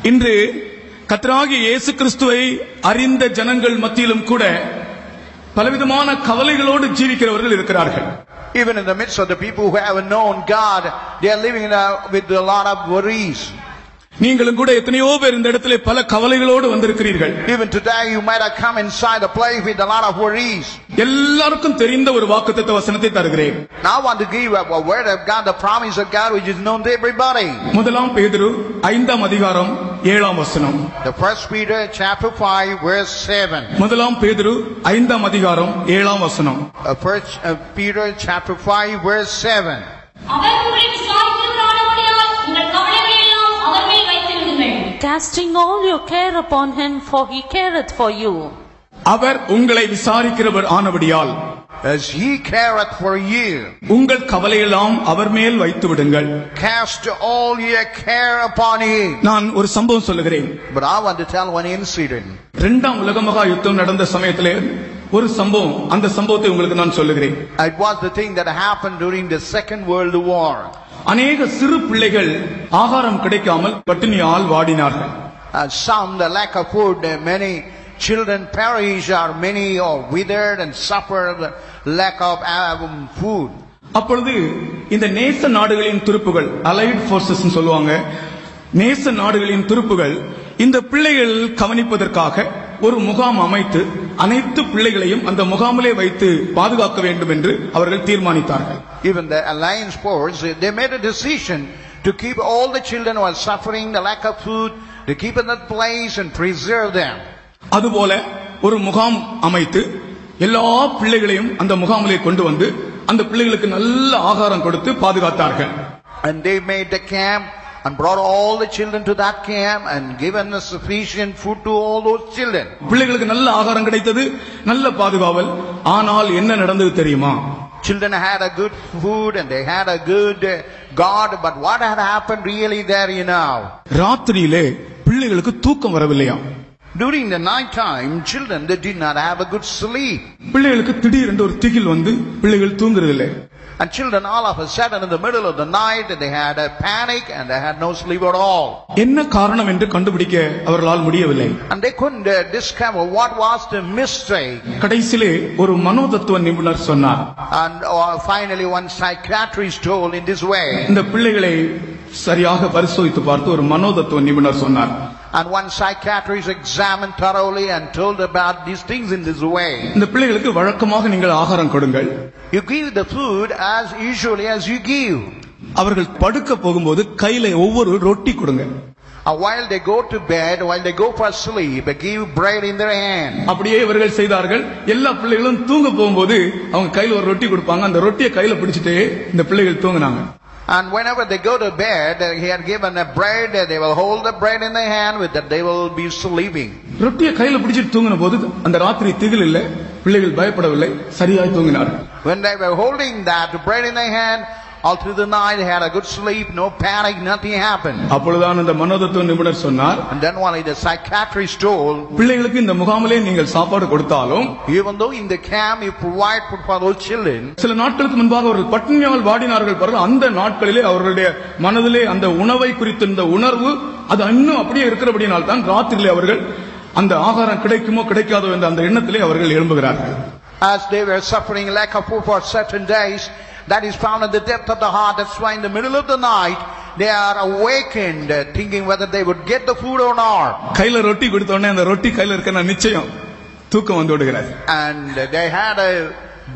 இன்று கர்த்தராகிய இயேசு கிறிஸ்துவை அறிந்த ஜனங்கள் மத்தியிலும் கூட பலவிதமான கவலைகளோடு ஜீவிக்கிறவர்கள் இருக்கிறார்கள். Even in the midst of the people who have known God, they are living with a lot of worries. நீங்களும் கூட எத்தனையோ பேர் இந்த இடத்திலே பல கவலைகளோடு வந்திருக்கிறீர்கள். Even today you might have come inside a place with a lot of worries. எல்லாருக்கும் தெரிந்த ஒரு வாக்குத்தத்த வசனத்தை தருகிறேன். Now I want to give you a word of God, the promise of God which is known to everybody. முதலாம் பேதுரு 5ஆம் அதிகாரம் 7ஆம் வசனம். The first Peter chapter 5 verse 7. முதலாம் பேதுரு 5ஆம் அதிகாரம் 7ஆம் வசனம். First Peter chapter 5 verse 7. Casting all your care upon him, for he careth for you. அவர் உங்களை விசாரிக்கிறவர் ஆனபடியால், as he careth for you, உங்கள் கவலையெல்லாம் அவர் மேல் வைத்து விடுங்கள். Cast all your care upon him. நான் ஒரு சம்பவம் சொல்லுகிறேன். But I want to tell one incident. இரண்டாம் உலக மகா யுத்தம் நடந்த சமயத்திலே ஒரு சம்பவம், அந்த சம்பவத்தை உங்களுக்கு நான் சொல்லுகிறேன். It was the thing that happened during the Second World War. அநேக சிறு பிள்ளைகள் ஆகாரம் கிடைக்காமல் பட்டினியால் வாடினார்கள். Some the lack of food, many children perish, or many are withered and suffer the lack of food. அப்பொழுது இந்த நேச நாடுகளின் துருப்புகள், அலைட் ஃபோர்சஸ் சொல்லுவாங்க, நேச நாடுகளின் துருப்புகள் இந்த பிள்ளைகள் கவனிப்பதற்காக ஒரு முகாம் அமைத்து அனைத்து பிள்ளைகளையும் அந்த முகாமிலே வைத்து பாதுகாக்க வேண்டும் என்று அவர்கள் தீர்மானித்தார்கள். Even the alliance force, they made a decision to keep all the children who are suffering the lack of food, to keep in that place and preserve them. அதுபோல ஒரு முகாம் அமைத்து எல்லா பிள்ளைகளையும் அந்த முகாமிலே கொண்டு வந்து அந்த பிள்ளைகளுக்கு நல்ல ஆகாரம் கொடுத்து பாதுகாத்தார்கள். And they made the camp and brought all the children to that camp and given a sufficient food to all those children. பிள்ளைகளுக்கு நல்ல ஆகாரம் கிடைத்தது, நல்ல பாதுகாவல். ஆனால் என்ன நடந்தது தெரியுமா? Children had a good food and they had a good God, but what had happened really there, you know? ராத்திரியிலே பிள்ளைகளுக்கு தூக்கம் வரவில்லையா? During the night time, children, they did not have a good sleep. பிள்ளைகளுக்கு திடீரென்று ஒரு திகில் வந்து பிள்ளைகள் தூங்குறதில்லை. And children all of a sudden in the middle of the night they had a panic and they had no sleep at all. என்ன காரணம் என்று கண்டுபிடிக்க அவர்களால் முடியவில்லை. And they couldn't discover what was the mystery. கடைசியிலே ஒரு மனோதத்துவ நிபுணர் சொன்னார். And finally one psychiatrist told in this way. இந்த பிள்ளைகளை சரியாக பரிசோதித்து பார்த்து ஒரு மனோதத்துவ நிபுணர் சொன்னார். And one psychiatrist examined thoroughly and told about these things in this way. இந்த பிள்ளைகளுக்கு வழக்கமாக நீங்கள் ஆகாரம் கொடுங்கள். You give the food as usually as you give. அவர்கள் படுக்க போகும்போது கையில ஒவ்வொரு ரொட்டி கொடுங்க. While they go to bed, while they go for sleep, they give bread in their hand. அப்படியே இவர்கள் செய்தார்கள். எல்லா பிள்ளைகளும் தூங்க போகும்போது அவங்க கையில ஒரு ரொட்டி கொடுப்பாங்க. அந்த ரொட்டியை கையில பிடிச்சிட்டே இந்த பிள்ளைகள் தூங்குனாங்க. And whenever they go to bed, he had given a bread, they will hold the bread in their hand, with that they will be sleeping. ரொட்டியை கையில பிடிச்சிட்டு தூங்கின போது அந்த ராத்திரி திகில் இல்லை, பிள்ளைகள் பயப்படவில்லை, சரியாய் தூங்கினார்கள். When they were holding that bread in their hand, all through the night they had a good sleep, no panic, nothing happened. அப்பொழுதுதான் அந்த மனோதத்துவ நிபுணர் சொன்னார், and then one of the psychiatrist told, பிள்ளைகளுக்கு இந்த முகாமிலே நீங்கள் சாப்பாடு கொடுத்தாலும், even though in the camp you provide food for those children, சில நாட்களுக்கு முன்பாக அவர்கள் பட்டினியால் வாடினார்கள் பாருங்க, அந்த நாட்களிலே அவர்களுடைய மனதிலே அந்த உணவை குறித்த இந்த உணர்வு அது இன்னும் அப்படியே இருக்கிறபடியால் தான் ராத்திரியிலே அவர்கள் அந்த ஆகாரம் கிடைக்குமோ கிடைக்காதோ என்ற அந்த எண்ணத்திலே அவர்கள் எழும்புகிறார்கள். As they were suffering lack of food for certain days, that is found in the depth of the heart. That's why in the middle of the night they are awakened, thinking whether they would get the food or not. கையில ரொட்டி கொடுத்த உடனே அந்த ரொட்டி கையில இருக்கன நிச்சயம் தூக்கம் வந்து விடுகிறது. And they had a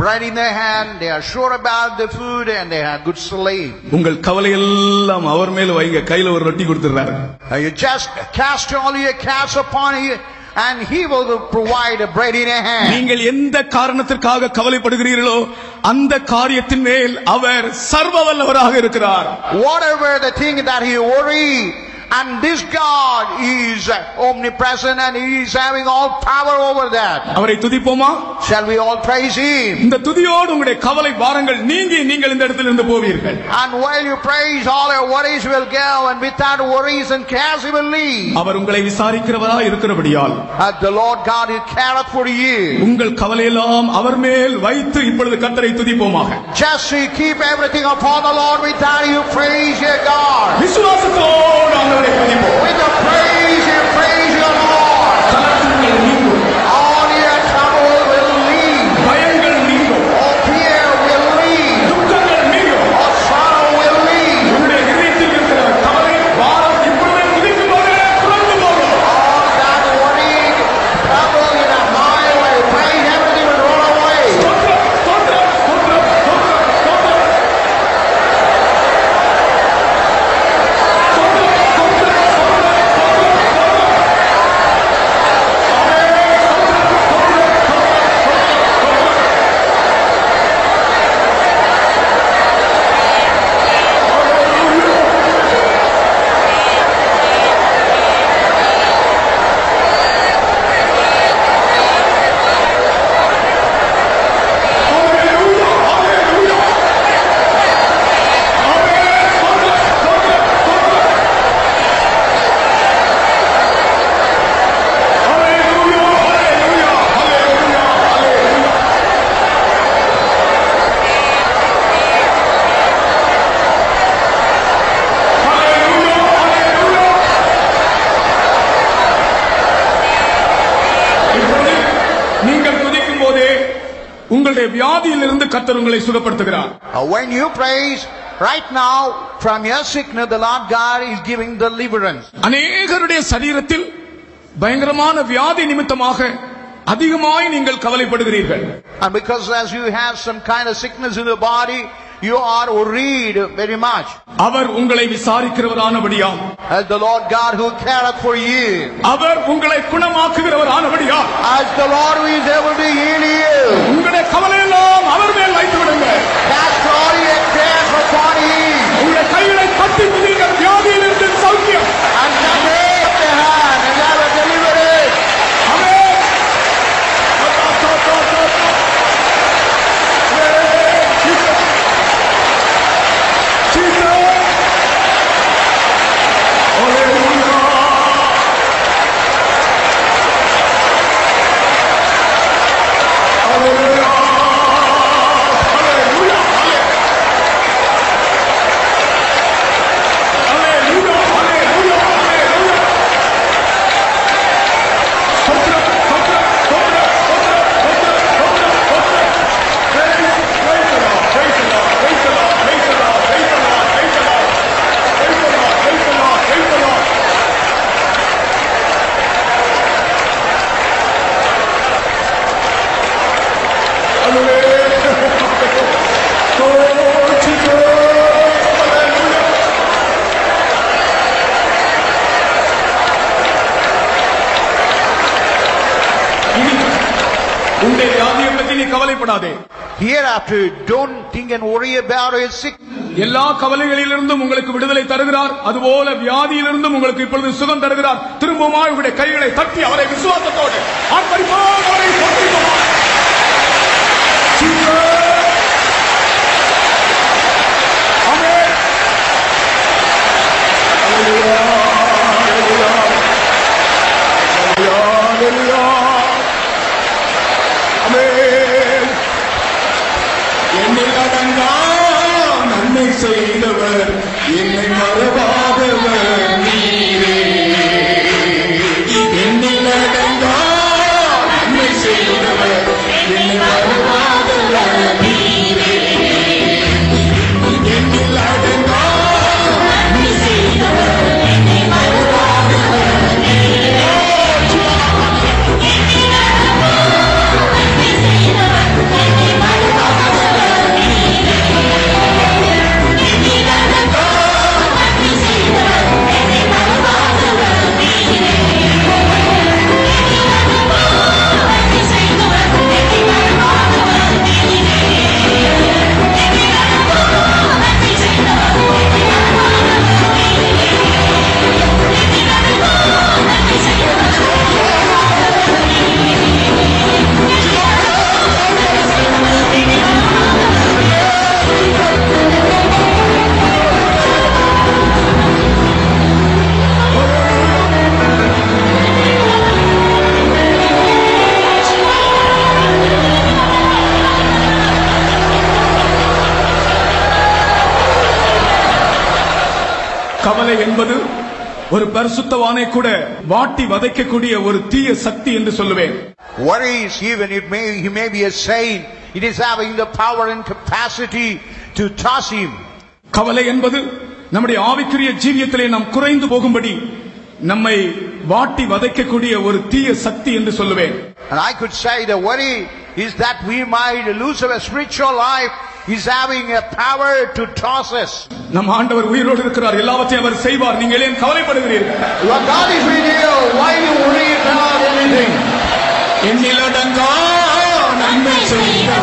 bread in their hand, they are sure about the food and they had good sleep. உங்கள் கவலை எல்லாம் அவர் மேல வைங்க, கையில ஒரு ரொட்டி கொடுத்துறாரு. You just cast all your cares upon him and he will provide a bread in your hand. நீங்கள் எந்த காரணத்திற்காக கவலைப்படுகிறீர்களோ அந்த காரியத்தின் மேல் அவர் சர்வவல்லவராக இருக்கிறார். Whatever the thing that you worry, and this God is omnipresent and he is having all power over that. அவரை துதிப்போமா? Shall we all praise him? இந்த துதியோடு உங்களுடைய கவலை பாரங்கள் நீங்கி நீங்கள் இந்த இடத்திலிருந்து போவீர்கள். And while you praise, all your worries will go, and without worries and cares you will leave. அவர் உங்களை விசாரிக்கிறவராய் இருக்கிறபடியால், the Lord God will care for you. உங்கள் கவலை எல்லாம் அவர் மேல் வைத்து இப்பொழுது கர்த்தரை துதிப்போமாக. Just keep everything upon the Lord, without you praise your God. விசுவாசத்தோடு ஆண்டவரை துதிப்போம். With the praise உங்களுடைய வியாதியிலிருந்து கர்த்தர் உங்களை சுகப்படுத்துகிறார். When you praise right now from your sickness, the Lord God is giving deliverance. அநேகருடைய சரீரத்தில் பயங்கரமான வியாதி நிமித்தமாக அதிகமாய் நீங்கள் கவலைப்படுகிறீர்கள். And because as you have some kind of sickness in the body, you are worried very much. அவர் உங்களை விசாரிக்கிறவரானபடியால், As the Lord God who careth for you, அவர் உங்களை குணமாக்குகிறவரானபடியால், as the Lord who is able to heal you, உங்களுடைய கவலையெல்லாம் அவர் மேல் வைத்து விடுங்கள். cast all your cares upon Him, உங்களுடைய கைகளை தட்டி நீங்கள் வியாதியிலிருந்து சௌக்கியம். and touch the hand and have a deliverance. ஆமென். உங்களுடைய வியாதியை பற்றி நீ கவலைப்படாதே. Hereafter, don't think and worry about your sickness. எல்லா கவலைகளிலிருந்தும் உங்களுக்கு விடுதலை தருகிறார். அதுபோல வியாதியிலிருந்தும் உங்களுக்கு இப்பொழுது சுகம் தருகிறார். திரும்பவும் உங்களுடைய கைகளை தட்டி அவரை விசுவாசத்தோடு ஆர்ப்பரிப்போம், அவரை போற்றுவோம். ஆமென். ஹல்லேலூயா, ஹல்லேலூயா, ஹல்லேலூயா. ஆமென். என்னில் அடங்கா நன்மை செய்தவர், என்னை மறவாதவர் நீரே. என்னில் அடங்கா நன்மை செய்தவர், என்னை மறவாதவர் நீரே. என்னில் அடங்கா நன்மை செய்தவர், என்னை மறவாதவர் நீரே. கவலை என்பது ஒரு பரிசுத்தவானை கூட வாட்டி வதைக்கக்கூடிய ஒரு தீய சக்தி என்று சொல்லுவேன். Worries, even he may be a saint, it is having the power and capacity to toss him. கவலை என்பது நம்முடைய ஆவிக்குரிய ஜீவியத்திலே நாம் குறைந்து போகும்படி நம்மை வாட்டி வதைக்கக்கூடிய ஒரு தீய சக்தி என்று சொல்லுவேன். And I could say the worry is that we might lose our spiritual life. He's having a power to toss us. நம் ஆண்டவர் உயிரோடு இருக்கிறார், எல்லாவற்றையும் அவர் செய்வார். நீங்கள் ஏன் கவலைப்படுகிறீர்கள்? Your God is with you. Why do you worry about anything? என்னில் அடங்கா நன்மை செய்தவர்